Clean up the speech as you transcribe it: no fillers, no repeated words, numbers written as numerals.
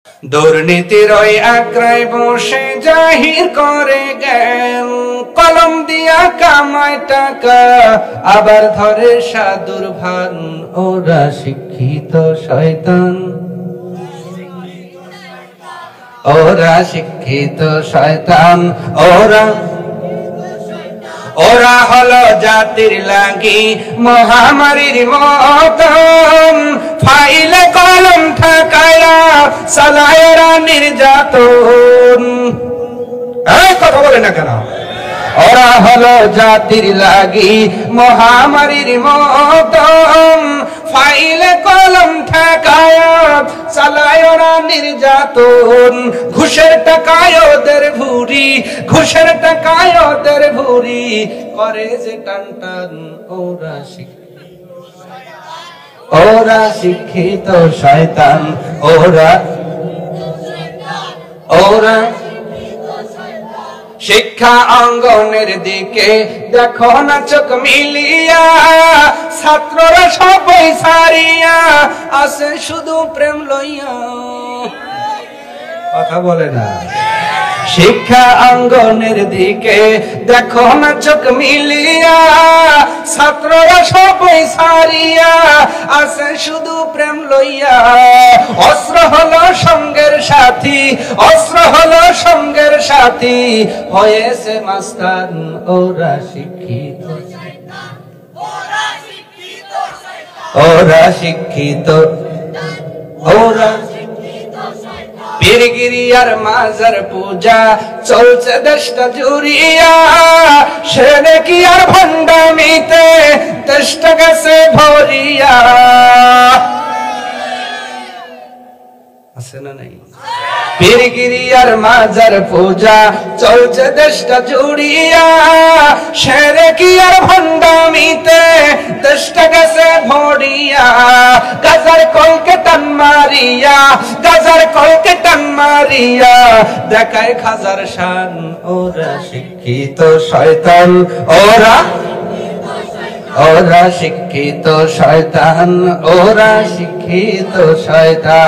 দুর্নীতির ওই আগ্রায় বসে জাহির করে জ্ঞান, কলম দিয়া কামায় টাকা আবার ধরে সাধুর ভান। ওরা শিক্ষিত শয়তান, ওরা শিক্ষিত শয়তান, ওরা হলো জাতির লাগি মহামারীর মতন, ফাইলে কলম ঠাকায়া চালায় ওরা নির্যাতন। কথা বলে না কেন? ওরা হলো জাতির লাগি মহামারীর মতন, ফাইলে কলম ঠেকায়া চালায় ওরা নির্যাতন। ঘুষের টাকায় ওদের ভুরি, ঘুষের টাকায় ওদের ভুরি করে যে টান টান। ওরা শিক্ষিত শয়তান, ওরা শিক্ষা অঙ্গনের দিকে দেখো না চোখ মিলিয়া, ছাত্ররা সবাই সারিয়া আছে শুধু প্রেম লইয়া। কথা বলে না? শিক্ষা অঙ্গনের দিকে দেখো না চোখ মিলিয়া, ছাত্ররা সবাই সারিয়া আছে শুধু প্রেম লইয়া। অস্ত্র হলো সঙ্গের সাথী, অস্ত্র হলো সঙ্গের সাথী হয়েছে মাস্তান। ওরা শিক্ষিত, ওরা শিক্ষিত, ওরা পীরগিরি আর মাজার পূজা চলছে দেশটা জুড়িয়া, সেরে কি আর ভণ্ডামিতে দেশটা গেছে ভরিয়া। আছে না নাই? পীরগিরি আর মাজার পূজা চলছে দেশটা জুড়িয়া, সেরে কি আর ভণ্ডামিতে দেশটা গেছে ভরিয়া। গাজার কলকে টান মারিয়া, গাজার কলকে টান মারিয়া দেখায় খাজার শান। ওরা শিক্ষিত শয়তান, ওরা শিক্ষিত শয়তান, ওরা শিক্ষিত শয়তান।